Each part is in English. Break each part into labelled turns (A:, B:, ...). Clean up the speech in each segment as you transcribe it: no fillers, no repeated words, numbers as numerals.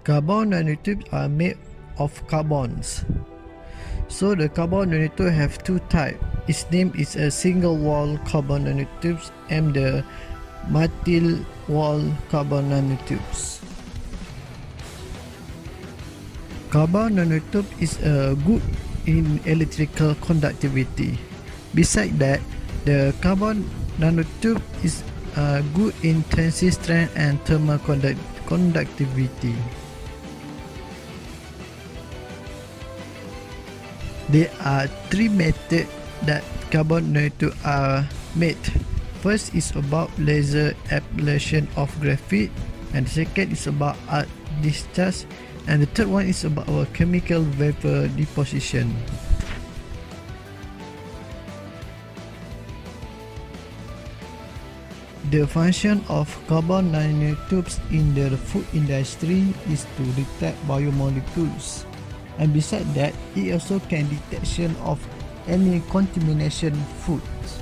A: Carbon nanotubes are made of carbons. So the carbon nanotube have two types. Its name is a single wall carbon nanotubes and the multi wall carbon nanotubes. Carbon nanotube is good in electrical conductivity. Besides that, the carbon nanotube is good in tensile strength and thermal conductivity. There are three methods that carbon nanotubes are made. First is about laser ablation of graphite, and the second is about arc discharge, and the third one is about our chemical vapor deposition. The function of carbon nanotubes in the food industry is to detect biomolecules, and besides that, it also can detection of any contamination foods.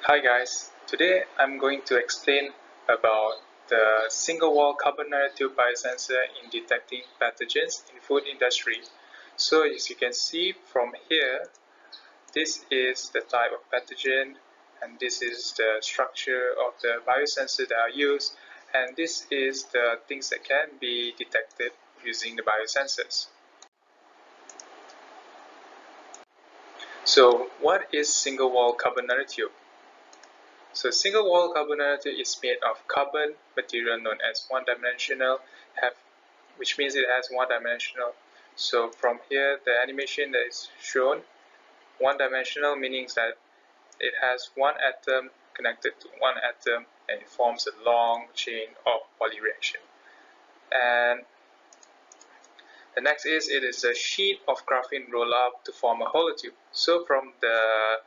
B: Hi guys, today I'm going to explain about the single wall carbon nanotube biosensor in detecting pathogens in food industry. So as you can see from here, this is the type of pathogen and this is the structure of the biosensor that are used, and this is the things that can be detected using the biosensors. So what is single wall carbon nanotube? So single wall carbon nanotube is made of carbon material known as one-dimensional, which means it has one-dimensional. So from here, the animation that is shown, one-dimensional meaning that it has one atom connected to one atom and it forms a long chain of polyreaction. And the next is it is a sheet of graphene roll up to form a hollow tube. So from the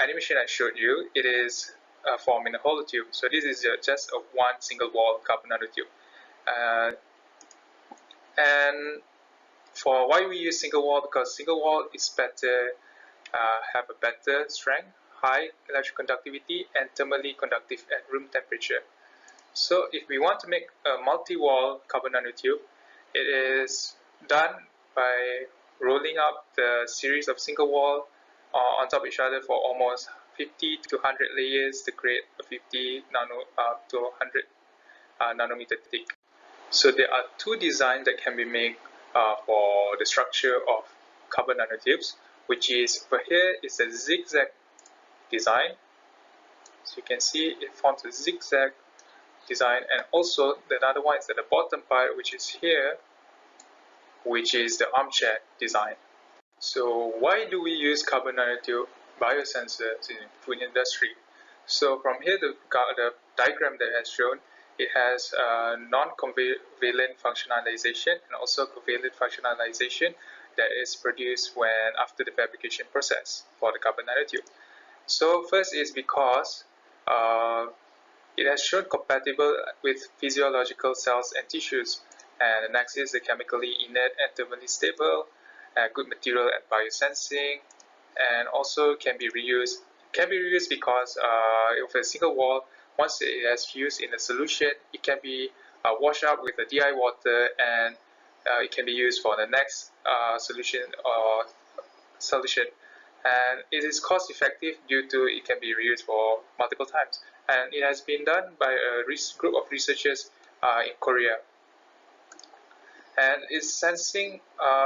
B: animation I showed you, it is formed in a hollow tube. So this is just a one single wall carbon nanotube. And for why we use single wall, because single wall is better, have a better strength, high electrical conductivity, and thermally conductive at room temperature. So if we want to make a multi-wall carbon nanotube, it is done by rolling up the series of single wall on top of each other for almost 50 to 100 layers to create a 50 to 100 nanometer thick. So there are two designs that can be made for the structure of carbon nanotubes, which is for here is a zigzag design. So you can see it forms a zigzag design, and also the other one is at the bottom part, which is here, which is the armchair design. So why do we use carbon nanotube biosensors in food industry? So from here, the diagram that has shown, it has non-covalent functionalization and also covalent functionalization that is produced when after the fabrication process for the carbon nanotube. So first is because it has shown compatible with physiological cells and tissues, and the next is the chemically inert and thermally stable, good material at biosensing, and also can be reused. Can be reused because of a single wall, once it has used in a solution, it can be washed out with a DI water, and it can be used for the next solution. And it is cost effective due to it can be reused for multiple times, and it has been done by a group of researchers in Korea. And its sensing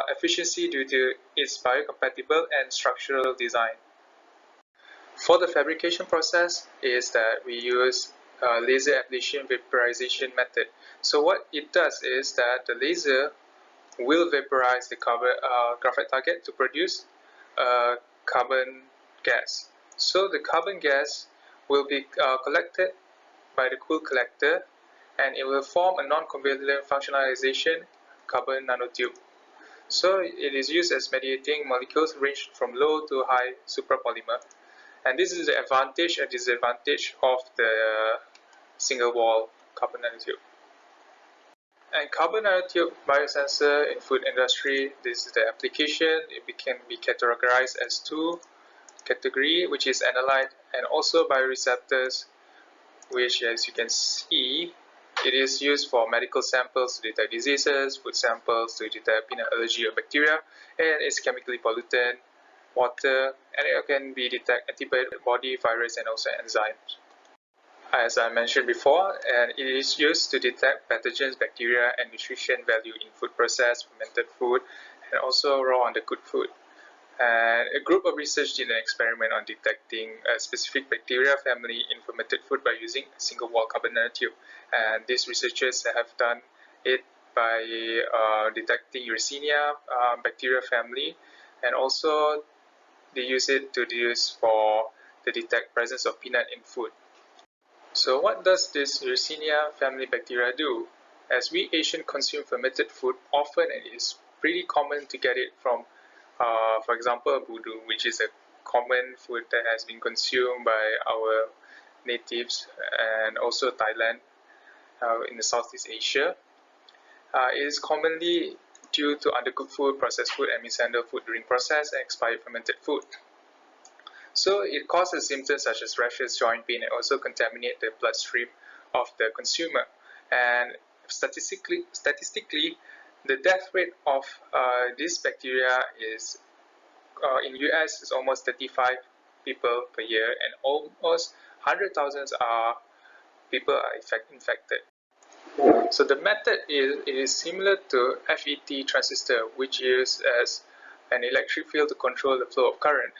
B: efficiency due to its biocompatible and structural design. For the fabrication process is that we use laser ablation vaporization method. So what it does is that the laser will vaporize the graphite target to produce carbon gas. So the carbon gas will be collected by the cool collector, and it will form a non-covalent functionalization carbon nanotube. So it is used as mediating molecules ranged from low to high suprapolymer. And this is the advantage and disadvantage of the single wall carbon nanotube. And carbon nanotube biosensor in food industry, this is the application. It can be categorized as two category, which is analyte and also bioreceptors, which, as you can see, it is used for medical samples to detect diseases, food samples to detect peanut allergy or bacteria, and it's chemically pollutant, water, and it can be detect antibody, virus, and also enzymes. As I mentioned before, and it is used to detect pathogens, bacteria, and nutrition value in food processed, fermented food, and also raw undercooked food. And a group of research did an experiment on detecting a specific bacteria family in fermented food by using a single wall carbon nanotube. And these researchers have done it by detecting Yersinia bacteria family, and also they use it to detect presence of peanut in food. So what does this Yersinia family bacteria do? As we Asians consume fermented food, often it is pretty common to get it from for example, budu, which is a common food that has been consumed by our natives, and also Thailand in the Southeast Asia. It is commonly due to undercooked food, processed food, and mishandled food during processed and expired fermented food. So it causes symptoms such as rashes, joint pain, and also contaminate the bloodstream of the consumer. And statistically, the death rate of this bacteria is in US is almost 35 people per year, and almost 100,000 people are infected. So the method is similar to FET transistor, which is as an electric field to control the flow of current.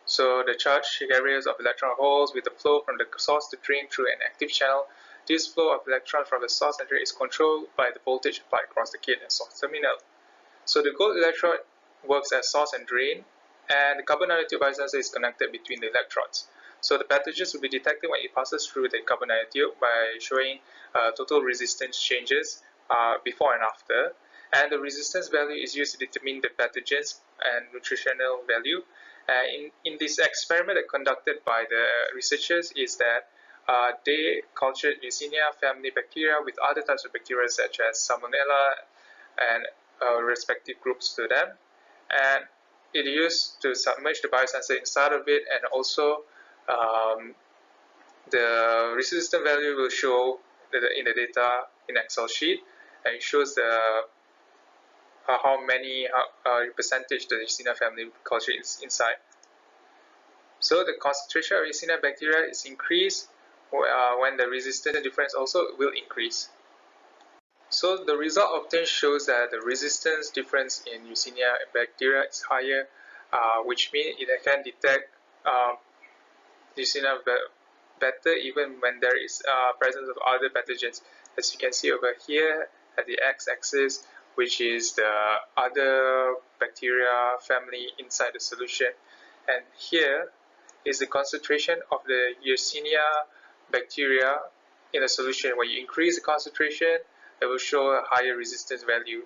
B: So the charge carriers of electron holes with the flow from the source to drain through an active channel. This flow of electrons from the source and drain is controlled by the voltage applied across the gate and source terminal. So the gold electrode works as source and drain, and the carbon nanotube biosensor is connected between the electrodes. So the pathogens will be detected when it passes through the carbon nanotube by showing total resistance changes before and after. And the resistance value is used to determine the pathogens and nutritional value. In this experiment that conducted by the researchers is that they cultured Yersinia family bacteria with other types of bacteria such as Salmonella and respective groups to them, and it used to submerge the biosensor inside of it, and also the resistance value will show in the data in Excel sheet, and it shows the how many percentage the Yersinia family culture is inside. So the concentration of Yersinia bacteria is increased when the resistance difference also will increase. So the result obtained shows that the resistance difference in Yersinia bacteria is higher, which means it can detect Yersinia better even when there is presence of other pathogens. As you can see over here at the x-axis, which is the other bacteria family inside the solution, and here is the concentration of the Yersinia bacteria in a solution. When you increase the concentration, it will show a higher resistance value